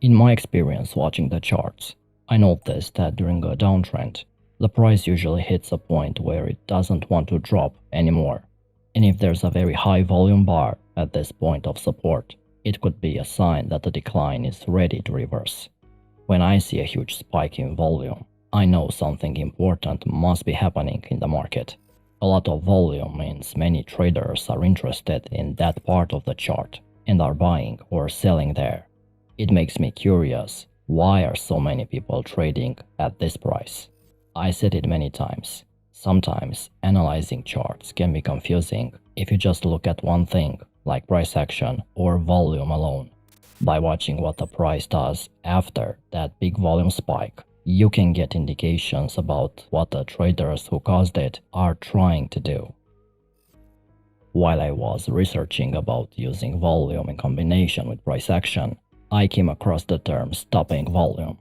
In my experience watching the charts, I noticed that during a downtrend, the price usually hits a point where it doesn't want to drop anymore. And if there's a very high volume bar at this point of support, it could be a sign that the decline is ready to reverse. When I see a huge spike in volume, I know something important must be happening in the market. A lot of volume means many traders are interested in that part of the chart and are buying or selling there. It makes me curious, why are so many people trading at this price? I said it many times. Sometimes analyzing charts can be confusing if you just look at one thing, like price action or volume alone. By watching what the price does after that big volume spike, you can get indications about what the traders who caused it are trying to do. While I was researching about using volume in combination with price action, I came across the term stopping volume.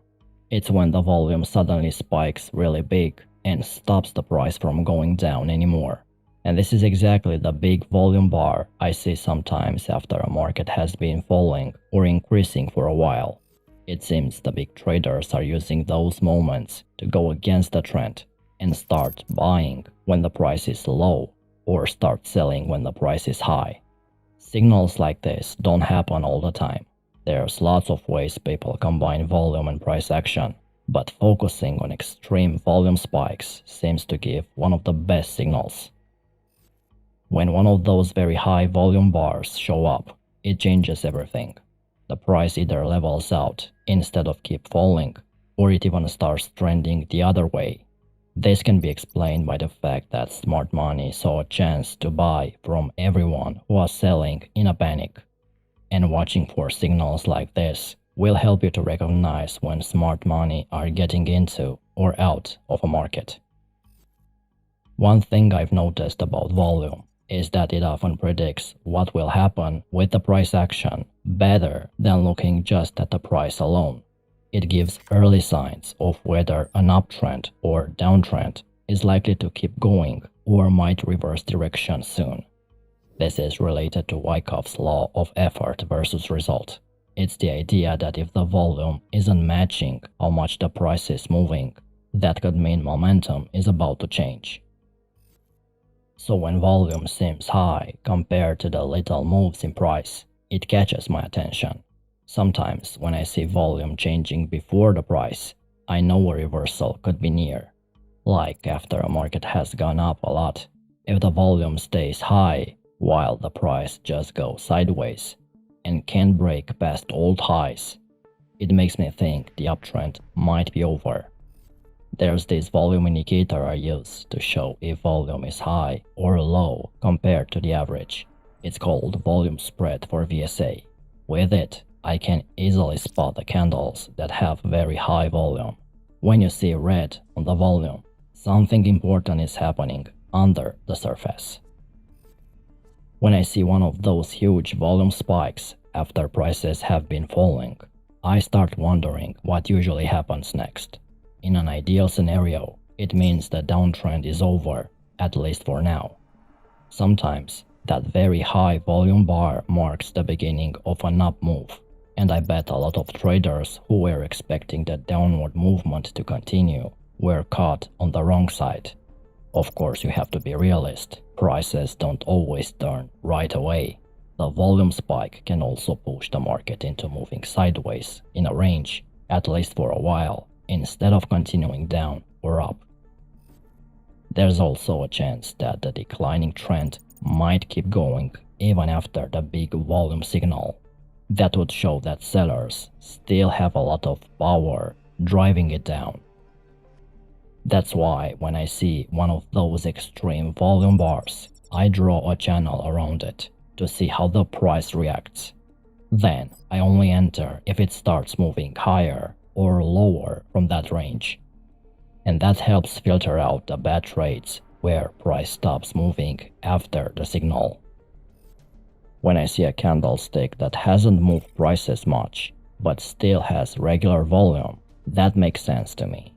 It's when the volume suddenly spikes really big and stops the price from going down anymore. And this is exactly the big volume bar I see sometimes after a market has been falling or increasing for a while. It seems the big traders are using those moments to go against the trend and start buying when the price is low or start selling when the price is high. Signals like this don't happen all the time. There's lots of ways people combine volume and price action, but focusing on extreme volume spikes seems to give one of the best signals. When one of those very high volume bars show up, it changes everything. The price either levels out instead of keep falling, or it even starts trending the other way. This can be explained by the fact that smart money saw a chance to buy from everyone who was selling in a panic. And watching for signals like this will help you to recognize when smart money are getting into or out of a market. One thing I've noticed about volume is that it often predicts what will happen with the price action better than looking just at the price alone. It gives early signs of whether an uptrend or downtrend is likely to keep going or might reverse direction soon. This is related to Wyckoff's law of effort versus result. It's the idea that if the volume isn't matching how much the price is moving, that could mean momentum is about to change. So when volume seems high compared to the little moves in price, it catches my attention. Sometimes when I see volume changing before the price, I know a reversal could be near. Like after a market has gone up a lot, if the volume stays high, while the price just goes sideways and can't break past old highs, it makes me think the uptrend might be over. There's this volume indicator I use to show if volume is high or low compared to the average. It's called volume spread for VSA. With it, I can easily spot the candles that have very high volume. When you see red on the volume, something important is happening under the surface. When I see one of those huge volume spikes after prices have been falling, I start wondering what usually happens next. In an ideal scenario, it means the downtrend is over, at least for now. Sometimes, that very high volume bar marks the beginning of an up move, and I bet a lot of traders who were expecting the downward movement to continue were caught on the wrong side. Of course, you have to be realist. Prices don't always turn right away. The volume spike can also push the market into moving sideways in a range, at least for a while, instead of continuing down or up. There's also a chance that the declining trend might keep going even after the big volume signal. That would show that sellers still have a lot of power driving it down. That's why when I see one of those extreme volume bars, I draw a channel around it to see how the price reacts. Then I only enter if it starts moving higher or lower from that range. And that helps filter out the bad trades where price stops moving after the signal. When I see a candlestick that hasn't moved prices much, but still has regular volume, that makes sense to me.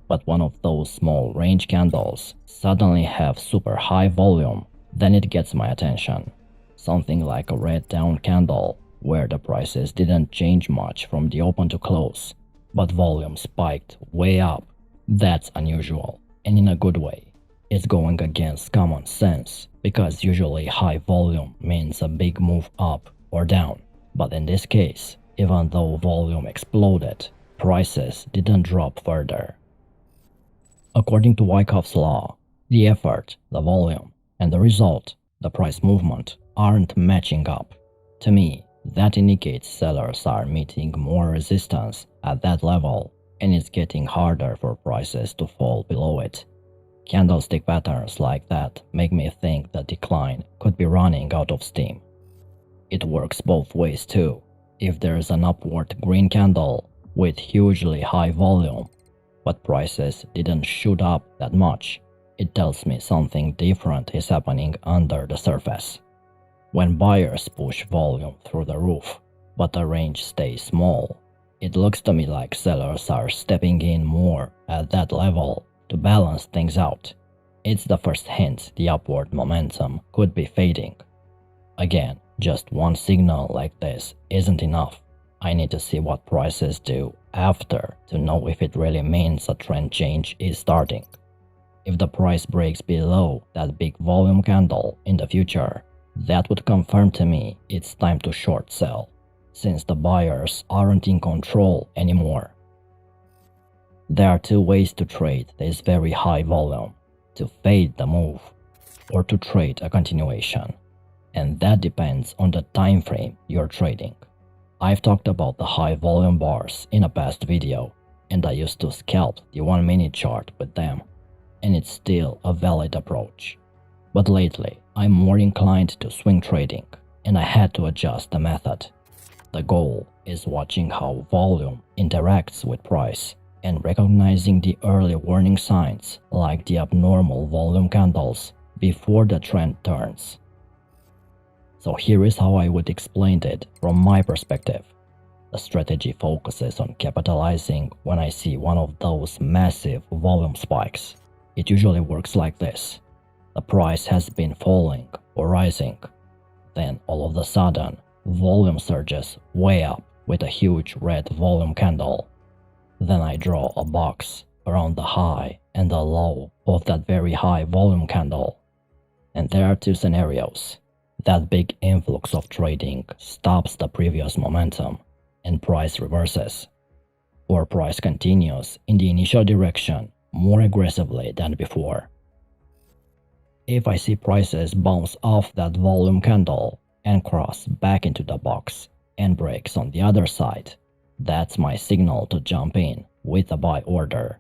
But one of those small range candles suddenly have super high volume, then it gets my attention. Something like a red down candle where the prices didn't change much from the open to close, but volume spiked way up. That's unusual, and in a good way. It's going against common sense, because usually high volume means a big move up or down. But in this case, even though volume exploded, prices didn't drop further. According to Wyckoff's law, the effort, the volume, and the result, the price movement, aren't matching up. To me, that indicates sellers are meeting more resistance at that level, and it's getting harder for prices to fall below it. Candlestick patterns like that make me think the decline could be running out of steam. It works both ways too. If there's an upward green candle with hugely high volume, but prices didn't shoot up that much, it tells me something different is happening under the surface. When buyers push volume through the roof, but the range stays small, it looks to me like sellers are stepping in more at that level to balance things out. It's the first hint the upward momentum could be fading. Again, just one signal like this isn't enough. I need to see what prices do after to know if it really means a trend change is starting. If the price breaks below that big volume candle in the future, that would confirm to me it's time to short sell, since the buyers aren't in control anymore. There are two ways to trade this very high volume: to fade the move or to trade a continuation, and that depends on the time frame you're trading. I've talked about the high volume bars in a past video, and I used to scalp the 1 minute chart with them, and it's still a valid approach. But lately, I'm more inclined to swing trading, and I had to adjust the method. The goal is watching how volume interacts with price and recognizing the early warning signs like the abnormal volume candles before the trend turns. So here is how I would explain it from my perspective. The strategy focuses on capitalizing when I see one of those massive volume spikes. It usually works like this. The price has been falling or rising. Then all of a sudden, volume surges way up with a huge red volume candle. Then I draw a box around the high and the low of that very high volume candle. And there are two scenarios. That big influx of trading stops the previous momentum and price reverses, or price continues in the initial direction more aggressively than before. If I see prices bounce off that volume candle and cross back into the box and breaks on the other side, that's my signal to jump in with a buy order.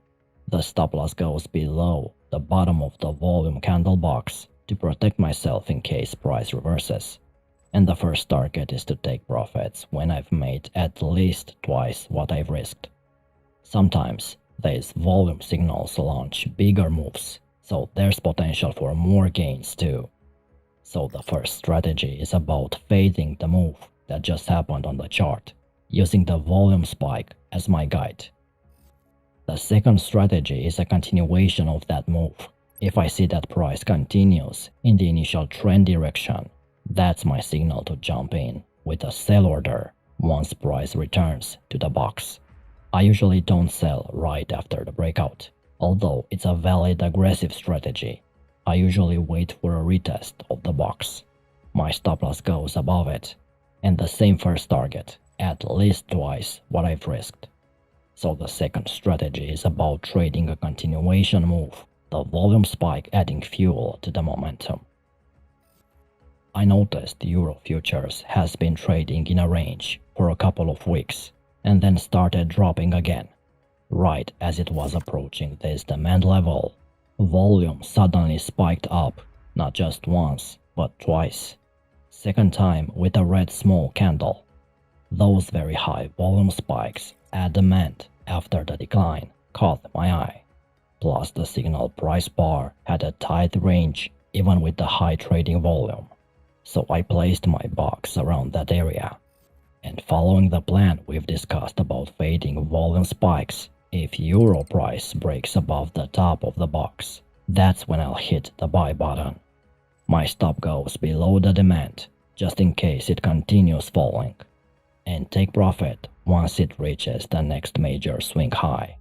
The stop loss goes below the bottom of the volume candle box to protect myself in case price reverses. And the first target is to take profits when I've made at least twice what I've risked. Sometimes these volume signals launch bigger moves, so there's potential for more gains too. So the first strategy is about fading the move that just happened on the chart, using the volume spike as my guide. The second strategy is a continuation of that move. If I see that price continues in the initial trend direction, that's my signal to jump in with a sell order once price returns to the box. I usually don't sell right after the breakout, although it's a valid aggressive strategy. I usually wait for a retest of the box. My stop loss goes above it, and the same first target, at least twice what I've risked. So the second strategy is about trading a continuation move, the volume spike adding fuel to the momentum. I noticed Euro futures has been trading in a range for a couple of weeks and then started dropping again. Right as it was approaching this demand level, volume suddenly spiked up, not just once, but twice. Second time with a red small candle. Those very high volume spikes at demand after the decline caught my eye. Plus the signal price bar had a tight range even with the high trading volume. So I placed my box around that area. And following the plan we've discussed about fading volume spikes, if Euro price breaks above the top of the box, that's when I'll hit the buy button. My stop goes below the demand, just in case it continues falling. and take profit once it reaches the next major swing high.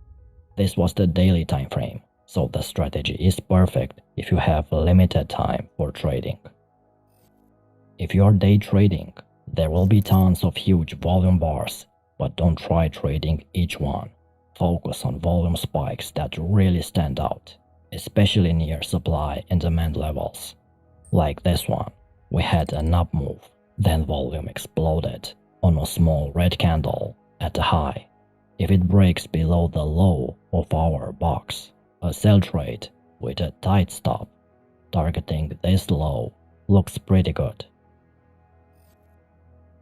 This was the daily time frame, so the strategy is perfect if you have limited time for trading. If you are day trading, there will be tons of huge volume bars, but don't try trading each one. Focus on volume spikes that really stand out, especially near supply and demand levels. Like this one, we had an up move, then volume exploded on a small red candle at the high. If it breaks below the low of our box, a sell trade with a tight stop targeting this low looks pretty good.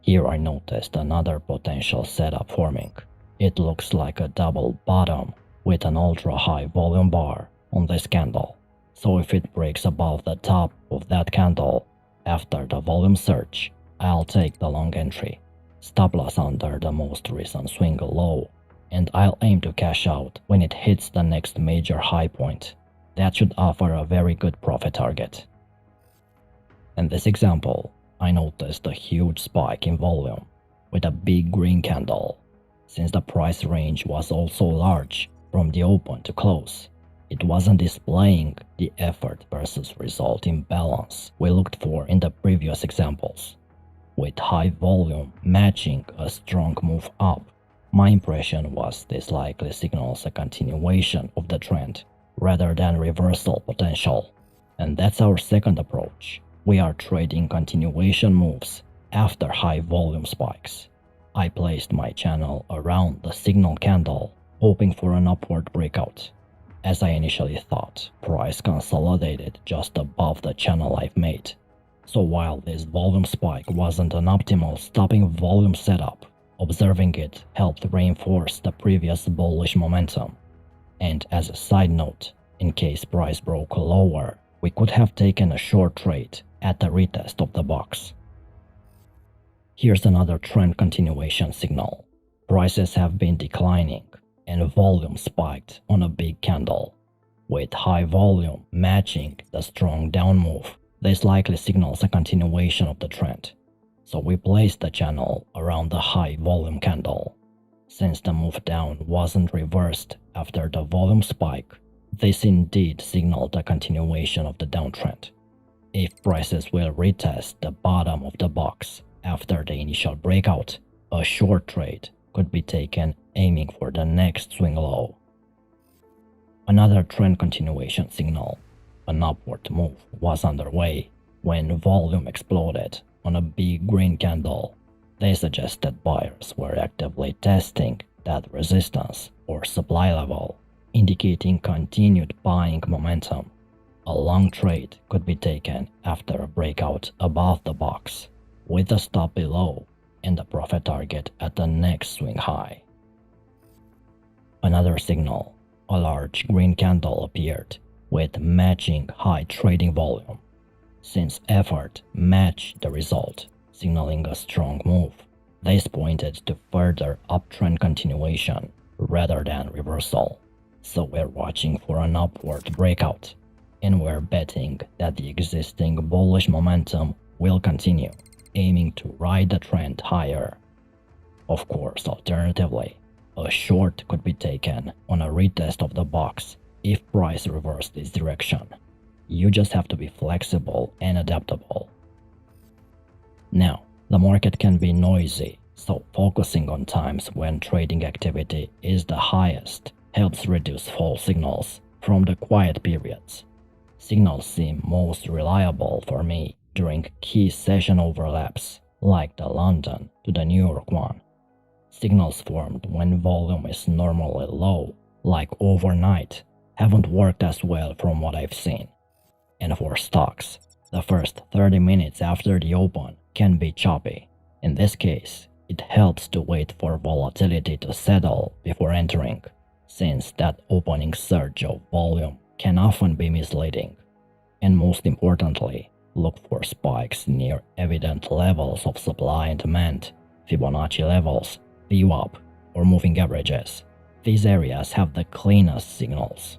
Here I noticed another potential setup forming. It looks like a double bottom with an ultra high volume bar on this candle. So if it breaks above the top of that candle after the volume surge, I'll take the long entry, stop loss under the most recent swing low, and I'll aim to cash out when it hits the next major high point. That should offer a very good profit target. In this example, I noticed a huge spike in volume with a big green candle. Since the price range was also large from the open to close, it wasn't displaying the effort versus result imbalance we looked for in the previous examples. With high volume matching a strong move up, my impression was this likely signals a continuation of the trend rather than reversal potential. And that's our second approach. We are trading continuation moves after high volume spikes. I placed my channel around the signal candle, hoping for an upward breakout. As I initially thought, price consolidated just above the channel I've made. So while this volume spike wasn't an optimal stopping volume setup, observing it helped reinforce the previous bullish momentum. And as a side note, in case price broke lower, we could have taken a short trade at the retest of the box. Here's another trend continuation signal. Prices have been declining and volume spiked on a big candle. With high volume matching the strong down move, this likely signals a continuation of the trend. So we placed the channel around the high volume candle. Since the move down wasn't reversed after the volume spike, this indeed signaled a continuation of the downtrend. If prices will retest the bottom of the box after the initial breakout, a short trade could be taken aiming for the next swing low. Another trend continuation signal, an upward move, was underway when volume exploded on a big green candle. They suggested buyers were actively testing that resistance or supply level, indicating continued buying momentum. A long trade could be taken after a breakout above the box, with a stop below and a profit target at the next swing high. Another signal, a large green candle appeared with matching high trading volume. Since effort matched the result, signaling a strong move, this pointed to further uptrend continuation rather than reversal. So we're watching for an upward breakout, and we're betting that the existing bullish momentum will continue, aiming to ride the trend higher. Of course, alternatively, a short could be taken on a retest of the box if price reversed this direction. You just have to be flexible and adaptable. Now, the market can be noisy, so focusing on times when trading activity is the highest helps reduce false signals from the quiet periods. Signals seem most reliable for me during key session overlaps, like the London to the New York one. Signals formed when volume is normally low, like overnight, haven't worked as well from what I've seen. And for stocks, the first 30 minutes after the open can be choppy. In this case, it helps to wait for volatility to settle before entering, since that opening surge of volume can often be misleading. And most importantly, look for spikes near evident levels of supply and demand, Fibonacci levels, VWAP, or moving averages. These areas have the cleanest signals.